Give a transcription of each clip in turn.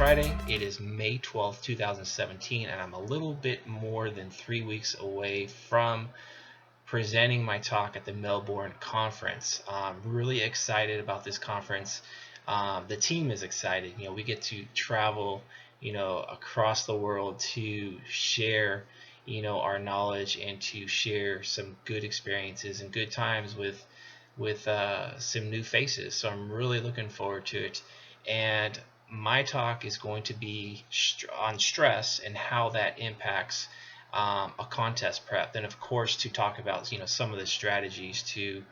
Friday. It is May 12th, 2017, and I'm a little bit more than 3 weeks away from presenting my talk at the Melbourne conference. I'm really excited about this conference. The team is excited. We get to travel, across the world to share, our knowledge and to share some good experiences and good times with some new faces. So I'm really looking forward to it. And my talk is going to be on stress and how that impacts a contest prep. And of course, to talk about some of the strategies to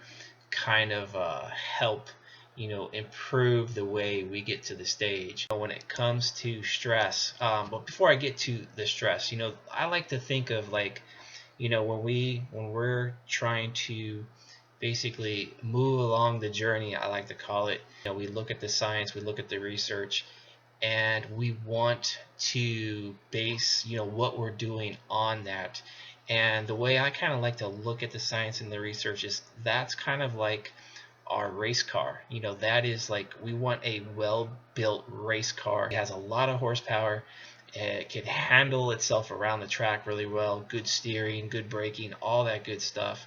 kind of help improve the way we get to the stage when it comes to stress. But before I get to the stress, I like to think of like when we're trying to basically move along the journey, I like to call it. We look at the science, we look at the research, and we want to base what we're doing on that. And the way I kind of like to look at the science and the research is that's kind of like our race car. That is like we want a well-built race car. It has a lot of horsepower. It can handle itself around the track really well, good steering, good braking, all that good stuff.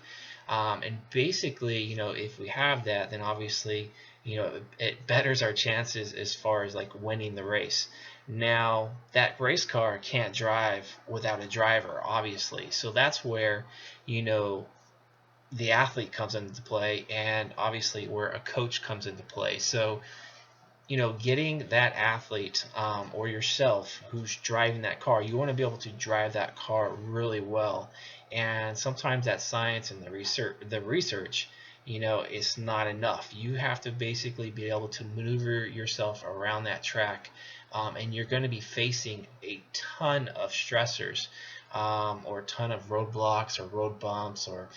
And basically, if we have that, then obviously, it betters our chances as far as like winning the race. Now, that race car can't drive without a driver, obviously. So that's where, the athlete comes into play, and obviously where a coach comes into play. So getting that athlete or yourself who's driving that car, you want to be able to drive that car really well. And sometimes that science and the research, is not enough. You have to basically be able to maneuver yourself around that track, and you're going to be facing a ton of stressors, or a ton of roadblocks or road bumps or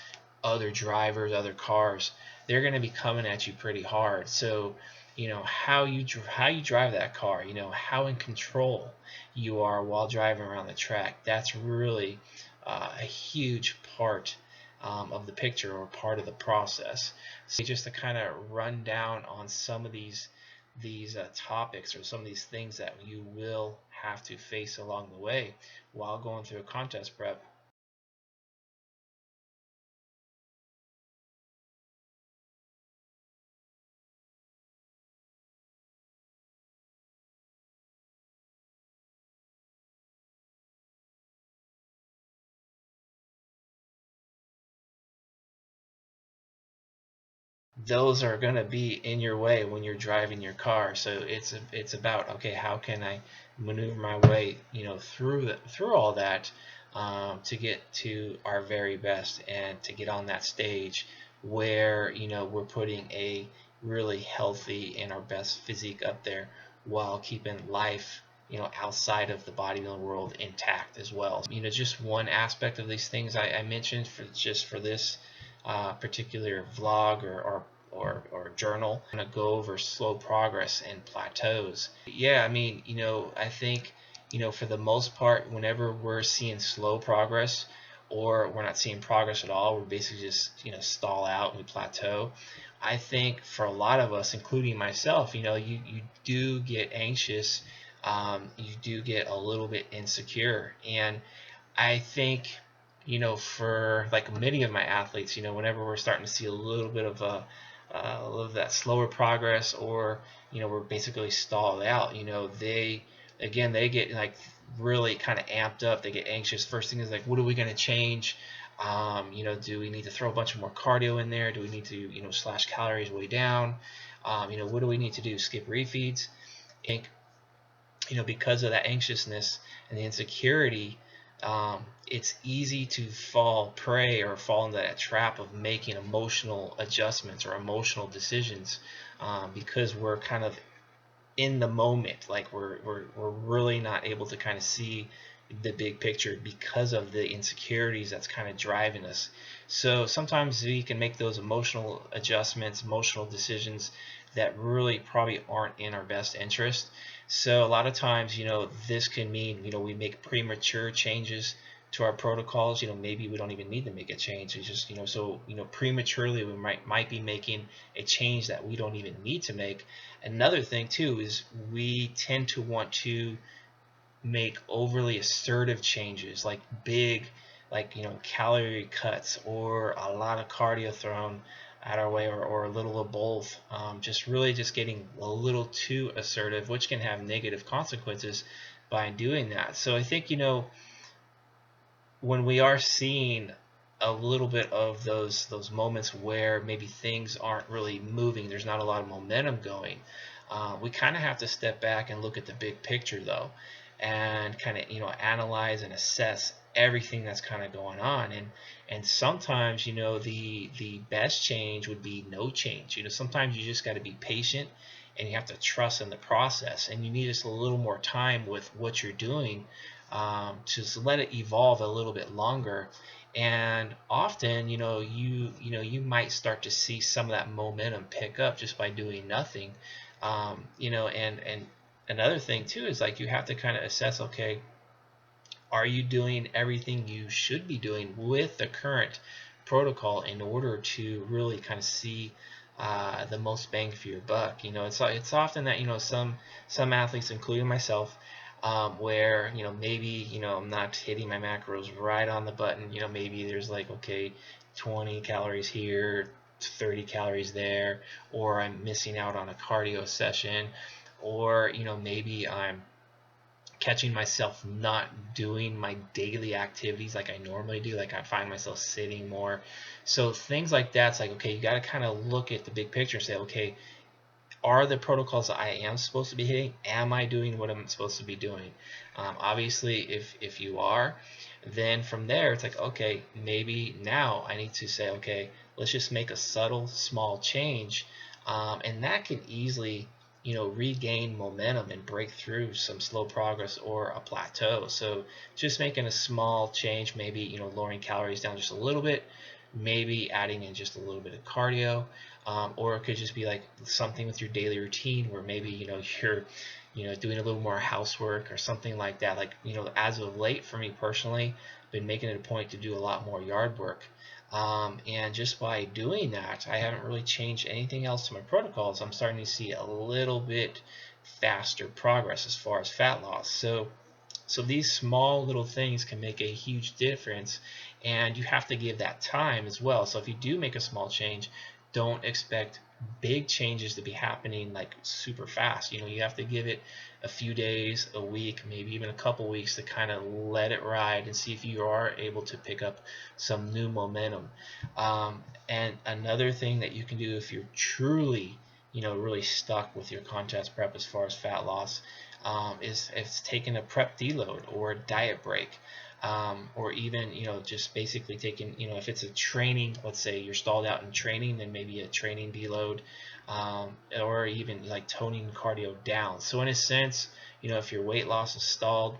other drivers, other cars. They're going to be coming at you pretty hard. So how you drive that car, how in control you are while driving around the track. That's really a huge part of the picture, or part of the process. So just to kind of run down on some of these topics, or some of these things that you will have to face along the way while going through a contest prep. Those are going to be in your way when you're driving your car. So it's about, okay, how can I maneuver my way through all that, to get to our very best, and to get on that stage where we're putting a really healthy and our best physique up there, while keeping life outside of the bodybuilding world intact as well. Just one aspect of these things I mentioned for this particular vlog or journal. I'm going to go over slow progress and plateaus. Yeah, I mean, I think, for the most part, whenever we're seeing slow progress, or we're not seeing progress at all, we're basically just, stall out and we plateau. I think for a lot of us, including myself, you do get anxious, you do get a little bit insecure. And I think, for like many of my athletes, whenever we're starting to see a little bit of of that slower progress, or we're basically stalled out, they get like really kind of amped up. They get anxious. First thing is like, what are we going to change? Do we need to throw a bunch of more cardio in there? Do we need to slash calories way down? What do we need to do? Skip refeeds? I think because of that anxiousness and the insecurity, it's easy to fall prey or fall into that trap of making emotional adjustments or emotional decisions, because we're kind of in the moment. Like we're really not able to kind of see the big picture because of the insecurities that's kind of driving us. So sometimes we can make those emotional adjustments, emotional decisions that really probably aren't in our best interest. So a lot of times, this can mean, we make premature changes to our protocols, maybe we don't even need to make a change. It's just, so, prematurely we might be making a change that we don't even need to make. Another thing too is we tend to want to make overly assertive changes, like big, like, calorie cuts, or a lot of cardio thrown at our way, or a little of both. Just really just getting a little too assertive, which can have negative consequences by doing that. So I think, when we are seeing a little bit of those moments where maybe things aren't really moving, there's not a lot of momentum going, we kind of have to step back and look at the big picture, though, and kind of, analyze and assess everything that's kind of going on. And sometimes, the best change would be no change. Sometimes you just got to be patient, and you have to trust in the process, and you need just a little more time with what you're doing, to let it evolve a little bit longer. And often, you might start to see some of that momentum pick up just by doing nothing. And another thing too is, like, you have to kind of assess, okay, are you doing everything you should be doing with the current protocol in order to really kind of see the most bang for your buck? It's often that, some athletes, including myself, where, maybe, I'm not hitting my macros right on the button. Maybe there's like, okay, 20 calories here, 30 calories there, or I'm missing out on a cardio session, or, maybe I'm catching myself not doing my daily activities like I normally do. Like, I find myself sitting more. So things like that's like, okay, you got to kind of look at the big picture and say, okay, are the protocols that I am supposed to be hitting, am I doing what I'm supposed to be doing? Obviously, if you are, then from there it's like, okay, maybe now I need to say, okay, let's just make a subtle small change, and that can easily, regain momentum and break through some slow progress or a plateau. So just making a small change, maybe, lowering calories down just a little bit, maybe adding in just a little bit of cardio, or it could just be like something with your daily routine, where maybe, you're, doing a little more housework or something like that. Like, as of late, for me personally, I've been making it a point to do a lot more yard work. And just by doing that, I haven't really changed anything else to my protocols. I'm starting to see a little bit faster progress as far as fat loss. So these small little things can make a huge difference, and you have to give that time as well. So if you do make a small change, don't expect big changes to be happening like super fast. You have to give it a few days, a week, maybe even a couple weeks to kind of let it ride and see if you are able to pick up some new momentum. And another thing that you can do if you're truly, really stuck with your contest prep as far as fat loss, is taking a prep deload or a diet break, or even, just basically taking, if it's a training, let's say you're stalled out in training, then maybe a training deload, or even like toning cardio down. So in a sense, if your weight loss is stalled,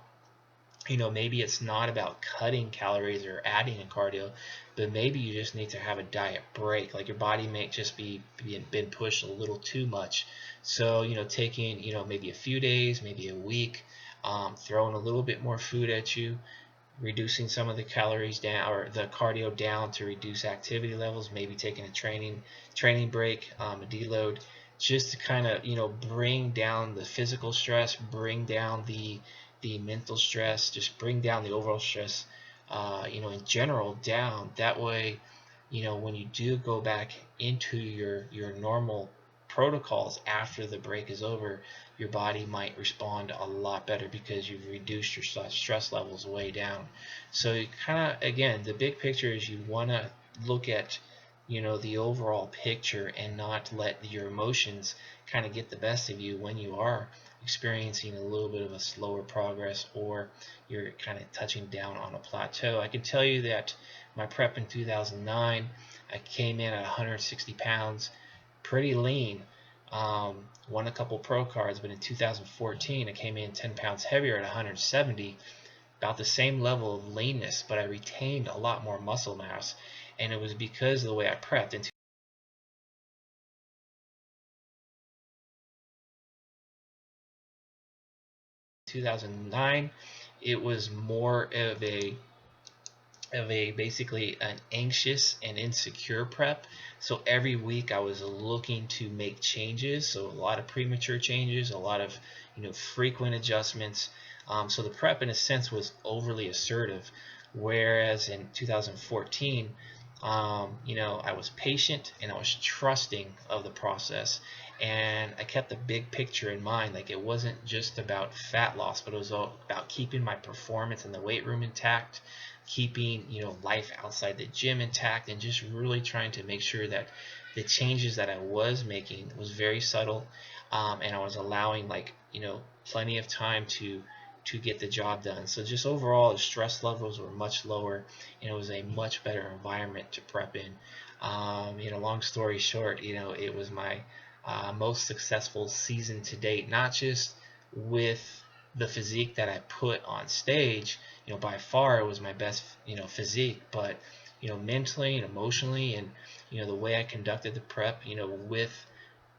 maybe it's not about cutting calories or adding in cardio, but maybe you just need to have a diet break. Like, your body may just be been pushed a little too much. So, taking, maybe a few days, maybe a week, throwing a little bit more food at you, reducing some of the calories down or the cardio down to reduce activity levels, maybe taking a training break, a deload, just to kind of, bring down the physical stress, bring down the mental stress, just bring down the overall stress, in general down. That way, when you do go back into your normal protocols after the break is over, your body might respond a lot better because you've reduced your stress levels way down. So you kind of, again, the big picture is you want to look at, the overall picture, and not let your emotions kind of get the best of you when you are experiencing a little bit of a slower progress, or you're kind of touching down on a plateau. I can tell you that my prep in 2009, I came in at 160 pounds, pretty lean. Won a couple pro cards, but in 2014 I came in 10 pounds heavier at 170, about the same level of leanness, but I retained a lot more muscle mass, and it was because of the way I prepped. In 2009, it was more of a of a basically an anxious and insecure prep. So every week I was looking to make changes. So a lot of premature changes, a lot of frequent adjustments. So the prep in a sense was overly assertive, whereas in 2014, I was patient and I was trusting of the process, and I kept the big picture in mind. Like, it wasn't just about fat loss, but it was all about keeping my performance in the weight room intact, keeping life outside the gym intact, and just really trying to make sure that the changes that I was making was very subtle, and I was allowing plenty of time to get the job done. So just overall, the stress levels were much lower, and it was a much better environment to prep in. Long story short, it was my most successful season to date, not just with the physique that I put on stage. By far it was my best, physique, but mentally and emotionally, and the way I conducted the prep, with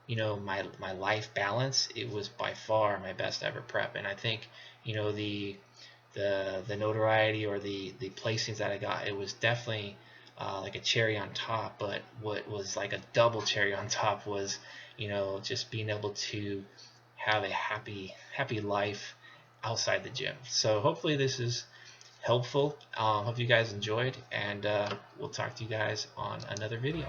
my life balance, it was by far my best ever prep. And I think the notoriety or the placings that I got, it was definitely like a cherry on top. But what was like a double cherry on top was just being able to have a happy life outside the gym. So hopefully this is helpful. Hope you guys enjoyed, and we'll talk to you guys on another video.